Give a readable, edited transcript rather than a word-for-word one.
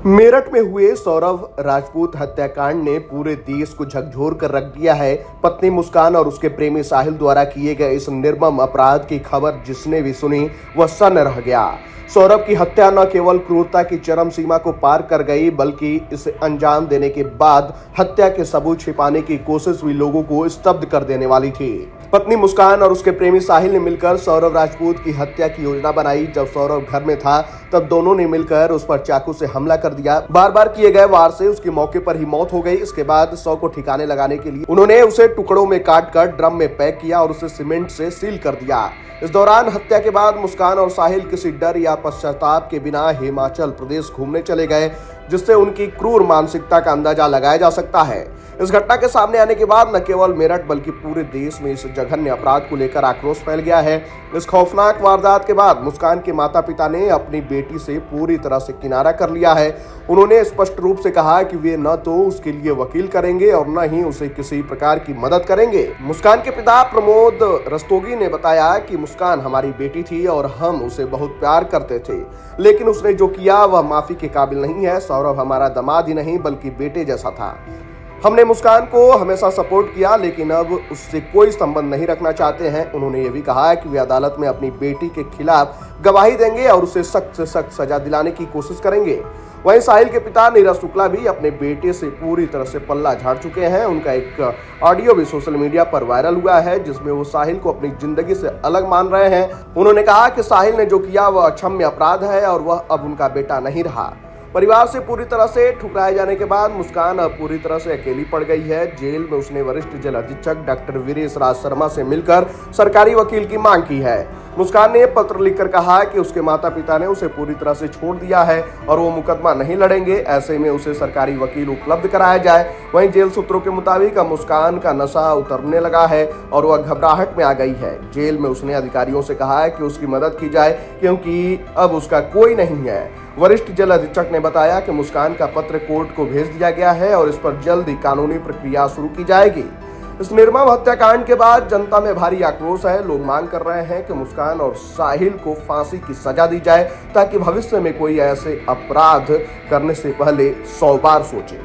मेरठ में हुए सौरभ राजपूत हत्याकांड ने पूरे देश को झकझोर कर रख दिया है। पत्नी मुस्कान और उसके प्रेमी साहिल द्वारा किए गए इस निर्मम अपराध की खबर जिसने भी सुनी वह सन्न रह गया। सौरभ की हत्या न केवल क्रूरता की चरम सीमा को पार कर गई बल्कि इसे अंजाम देने के बाद हत्या के सबूत छिपाने की कोशिश भी लोगों को स्तब्ध कर देने वाली थी। पत्नी मुस्कान और उसके प्रेमी साहिल ने मिलकर सौरभ राजपूत की हत्या की योजना बनाई। जब सौरभ घर में था तब दोनों ने मिलकर उस पर चाकू से हमला कर दिया। बार बार किए गए वार से उसकी मौके पर ही मौत हो गई। इसके बाद शव को ठिकाने लगाने के लिए उन्होंने उसे टुकड़ों में काट कर ड्रम में पैक किया और उसे सीमेंट से सील कर दिया। इस दौरान हत्या के बाद मुस्कान और साहिल किसी डर या पश्चाताप के बिना हिमाचल प्रदेश घूमने चले गए, जिससे उनकी क्रूर मानसिकता का अंदाजा लगाया जा सकता है। इस घटना के सामने आने के बाद न केवल मेरठ बल्कि पूरे देश में इस जघन्य अपराध को लेकर आक्रोश फैल गया है। इस खौफनाक वारदात के बाद मुस्कान के माता पिता ने अपनी बेटी से पूरी तरह से किनारा कर लिया है। उन्होंने स्पष्ट रूप से कहा कि वे न तो उसके लिए वकील करेंगे और न ही उसे किसी प्रकार की मदद करेंगे। मुस्कान के पिता प्रमोद रस्तोगी ने बताया कि मुस्कान हमारी बेटी थी और हम उसे बहुत प्यार करते थे, लेकिन उसने जो किया वह माफी के काबिल नहीं है। सौरभ हमारा दामाद ही नहीं बल्कि बेटे जैसा था। हमने मुस्कान को हमेशा सपोर्ट किया लेकिन अब उससे कोई संबंध नहीं रखना चाहते हैं। उन्होंने ये भी कहा कि वे अदालत में अपनी बेटी के खिलाफ गवाही देंगे और उसे सख्त से सख्त सजा दिलाने की कोशिश करेंगे। वहीं साहिल के पिता नीरज शुक्ला भी अपने बेटे से पूरी तरह से पल्ला झाड़ चुके हैं। उनका एक ऑडियो भी सोशल मीडिया पर वायरल हुआ है जिसमें वो साहिल को अपनी जिंदगी से अलग मान रहे हैं। उन्होंने कहा कि साहिल ने जो किया वह अक्षम्य अपराध है और वह अब उनका बेटा नहीं रहा। परिवार से पूरी तरह से ठुकराए जाने के बाद मुस्कान अब पूरी तरह से अकेली पड़ गई है। जेल में उसने वरिष्ठ जेल अधीक्षक डॉक्टर वीरेश राज शर्मा से मिलकर सरकारी वकील की मांग की है। मुस्कान ने पत्र लिखकर कहा कि उसके माता पिता ने उसे पूरी तरह से छोड़ दिया है और वो मुकदमा नहीं लड़ेंगे। ऐसे में उसे सरकारी वकील उपलब्ध कराया जाए। वहीं जेल सूत्रों के मुताबिक अब मुस्कान का नशा उतरने लगा है और वह घबराहट में आ गई है। जेल में उसने अधिकारियों से कहा है कि उसकी मदद की जाए क्योंकि अब उसका कोई नहीं है। वरिष्ठ जेल अधीक्षक ने बताया कि मुस्कान का पत्र कोर्ट को भेज दिया गया है और इस पर जल्द ही कानूनी प्रक्रिया शुरू की जाएगी। इस निर्मम हत्याकांड के बाद जनता में भारी आक्रोश है। लोग मांग कर रहे हैं कि मुस्कान और साहिल को फांसी की सजा दी जाए ताकि भविष्य में कोई ऐसे अपराध करने से पहले 100 बार सोचे।